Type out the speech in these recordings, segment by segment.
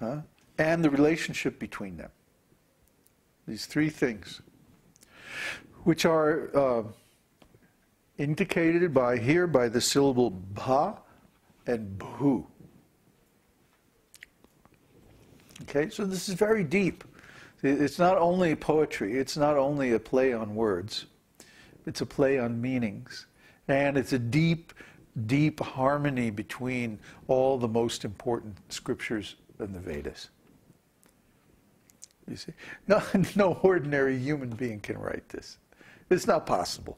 and the relationship between them. These three things, which are indicated by the syllable bha and bhu. Okay, so this is very deep. It's not only poetry, it's not only a play on words, it's a play on meanings. And it's a deep, deep harmony between all the most important scriptures in the Vedas. You see, no ordinary human being can write this. It's not possible.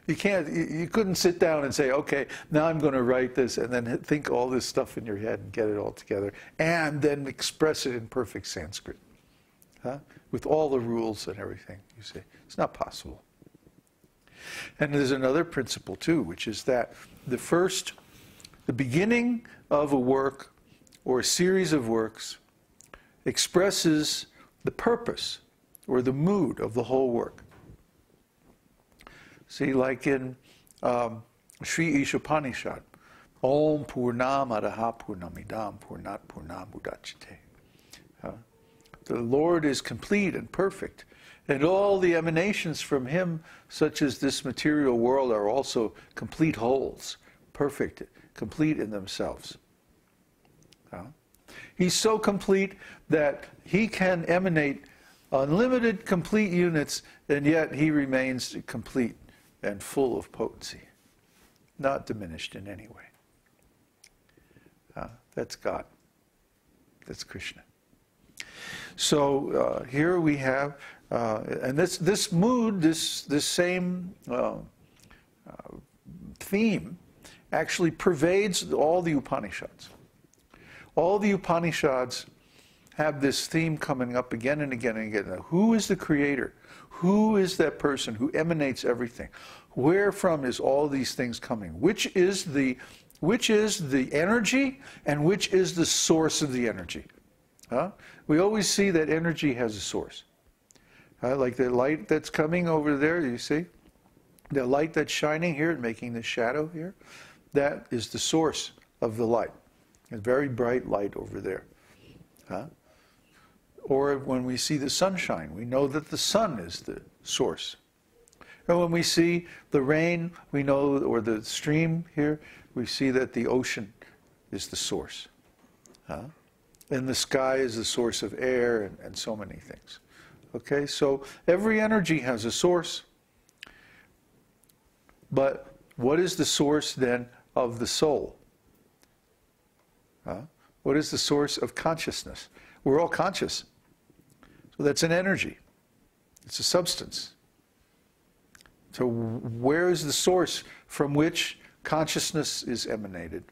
You couldn't sit down and say, okay, now I'm going to write this, and then think all this stuff in your head and get it all together, and then express it in perfect Sanskrit, with all the rules and everything, you see. It's not possible. And there's another principle, too, which is that the beginning of a work or a series of works expresses the purpose or the mood of the whole work. See, like in Śrī Ishopanishad, Om Purnamadaha Purnamidam Purnat Purnamudachyate. The Lord is complete and perfect, and all the emanations from Him, such as this material world, are also complete wholes, perfect, complete in themselves. He's so complete that He can emanate unlimited complete units, and yet He remains complete and full of potency, not diminished in any way. That's God. That's Krishna. So here we have, and this mood, this same theme, actually pervades all the Upanishads. All the Upanishads have this theme coming up again and again and again. Now, who is the creator? Who is that person who emanates everything? Where from is all these things coming? Which is the energy, and which is the source of the energy? We always see that energy has a source. Like the light that's coming over there, you see? The light that's shining here and making the shadow here, that is the source of the light. A very bright light over there. Or when we see the sunshine, we know that the sun is the source. And when we see the rain, we know, or the stream here, we see that the ocean is the source. And the sky is the source of air, and so many things. Okay, so every energy has a source. But what is the source then of the soul? What is the source of consciousness? We're all conscious. So that's an energy. It's a substance. So where is the source from which consciousness is emanated?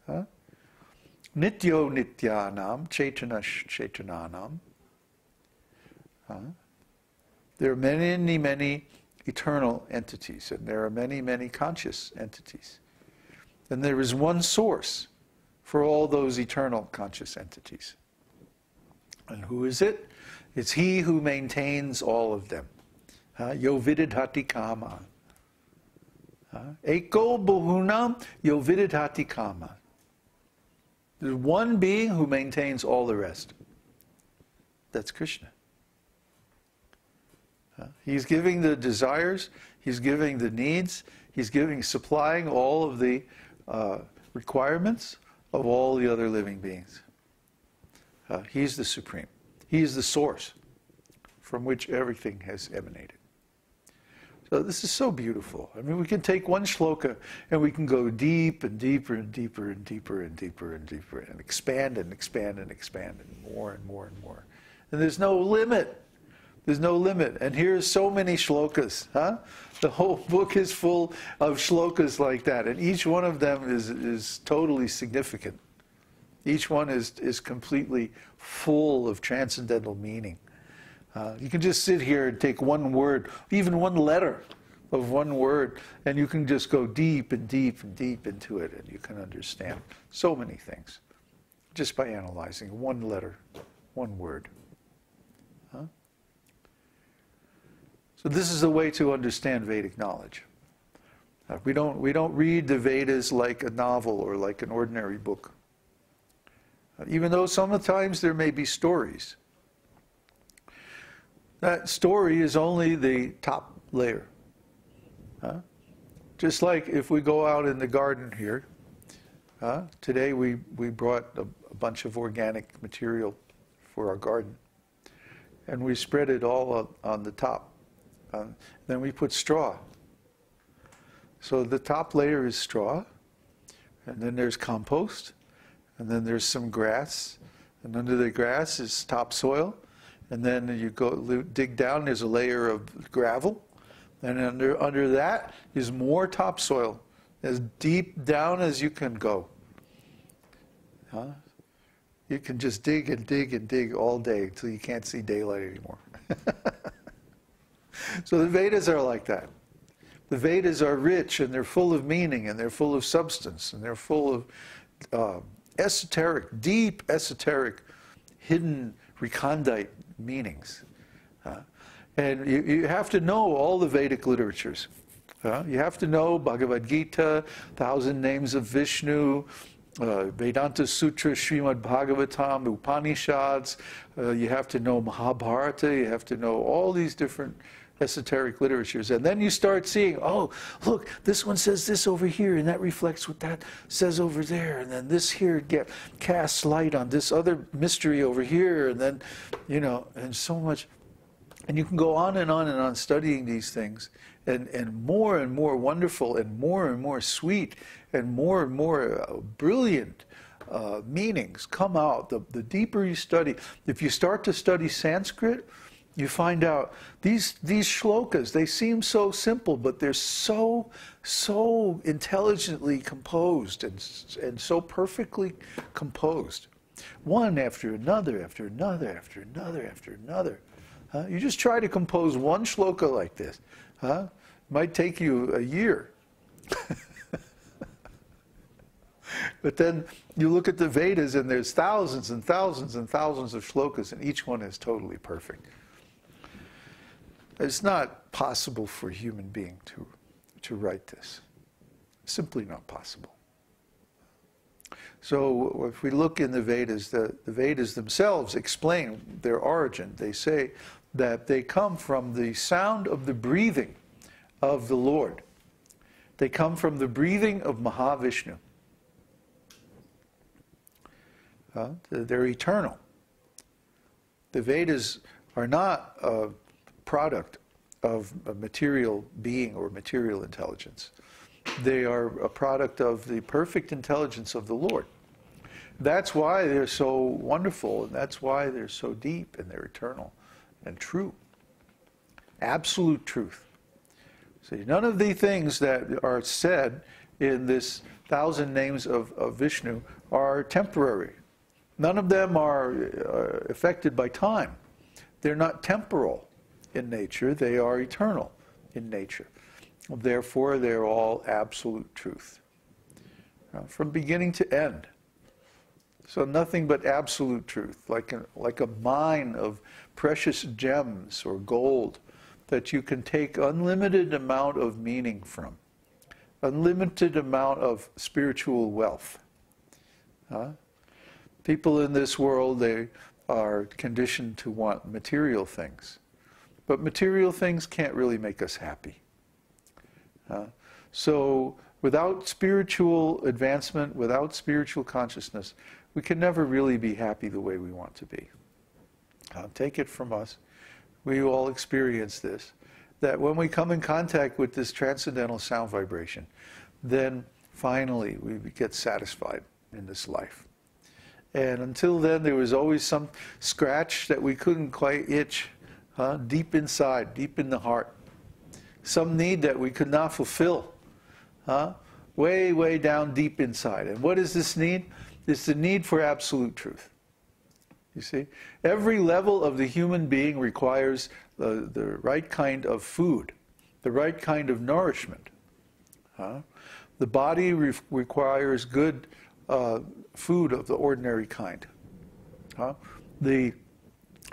Nityo nityanam, chaitanash chaitananam. There are many, many eternal entities, and there are many, many conscious entities. And there is one source for all those eternal conscious entities. And who is it? It's He who maintains all of them. Yo vididhati kama. Eko bahunam yo vididhati kama. There's one being who maintains all the rest. That's Krishna. He's giving the desires, He's giving the needs, He's supplying all of the requirements of all the other living beings. He's the supreme. He's the source from which everything has emanated. So this is so beautiful. I mean, we can take one shloka and we can go deep and deeper and deeper and deeper and deeper and deeper and expand and expand and expand and more and more and more. And there's no limit. There's no limit. And here's so many shlokas. The whole book is full of shlokas like that. And each one of them is totally significant. Each one is completely full of transcendental meaning. You can just sit here and take one word, even one letter of one word, and you can just go deep and deep and deep into it, and you can understand so many things just by analyzing one letter, one word. So this is the way to understand Vedic knowledge. We don't read the Vedas like a novel or like an ordinary book. Even though sometimes there may be stories. That story is only the top layer. Just like if we go out in the garden here, today we brought a bunch of organic material for our garden, and we spread it all on the top. Then we put straw. So the top layer is straw, and then there's compost, and then there's some grass, and under the grass is topsoil, and then you go dig down, there's a layer of gravel, and under that is more topsoil, as deep down as you can go. You can just dig and dig and dig all day until you can't see daylight anymore. So the Vedas are like that. The Vedas are rich, and they're full of meaning, and they're full of substance, and they're full of esoteric, deep esoteric, hidden, recondite meanings. And you have to know all the Vedic literatures. You have to know Bhagavad-gītā, 1,000 Names of Vishnu, Vedānta-sūtra, Śrīmad-Bhāgavatam, Upanishads. You have to know Mahabharata. You have to know all these different esoteric literatures. And then you start seeing, oh, look, this one says this over here, and that reflects what that says over there. And then this here casts light on this other mystery over here. And then, you know, and so much. And you can go on and on and on studying these things. And more wonderful and more sweet and more brilliant meanings come out. The deeper you study. If you start to study Sanskrit, you find out these shlokas, they seem so simple, but they're so intelligently composed and so perfectly composed. One after another, after another, after another, after another. You just try to compose one shloka like this. It might take you a year. But then you look at the Vedas, and there's thousands and thousands and thousands of shlokas, and each one is totally perfect. It's not possible for a human being to write this. Simply not possible. So if we look in the Vedas, the Vedas themselves explain their origin. They say that they come from the sound of the breathing of the Lord. They come from the breathing of Mahavishnu. They're eternal. The Vedas are not a product of a material being or material intelligence. They are a product of the perfect intelligence of the Lord. That's why they're so wonderful, and that's why they're so deep, and they're eternal and true. Absolute truth. See, none of the things that are said in this 1,000 names of Vishnu are temporary. None of them are affected by time. They're not temporal in nature. They are eternal in nature. Therefore, they're all absolute truth. From beginning to end. So nothing but absolute truth, like a mine of precious gems or gold that you can take unlimited amount of meaning from. Unlimited amount of spiritual wealth. People in this world, they are conditioned to want material things. But material things can't really make us happy. So without spiritual advancement, without spiritual consciousness, we can never really be happy the way we want to be. Take it from us. We all experience this. That when we come in contact with this transcendental sound vibration, then finally we get satisfied in this life. And until then, there was always some scratch that we couldn't quite itch, deep inside, deep in the heart. Some need that we could not fulfill, way down deep inside. And what is this need? It's the need for absolute truth. You see? Every level of the human being requires the right kind of food, the right kind of nourishment. The body requires good food of the ordinary kind. The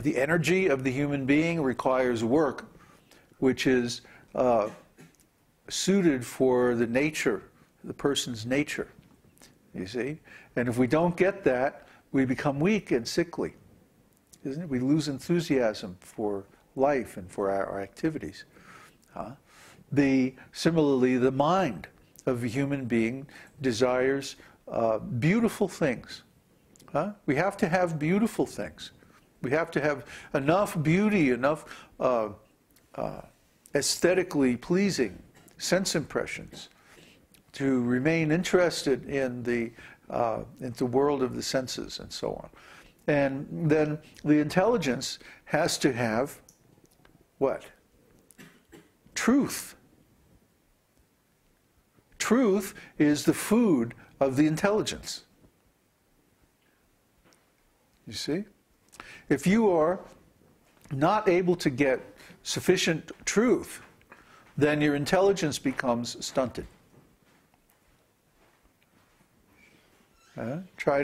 energy of the human being requires work, which is suited for the nature, the person's nature. You see? And if we don't get that, we become weak and sickly, isn't it? We lose enthusiasm for life and for our activities. Similarly, the mind of a human being desires beautiful things. We have to have beautiful things. We have to have enough beauty, enough aesthetically pleasing sense impressions to remain interested in the world of the senses and so on. And then the intelligence has to have what? Truth. Truth is the food of the intelligence. You see? If you are not able to get sufficient truth, then your intelligence becomes stunted. Try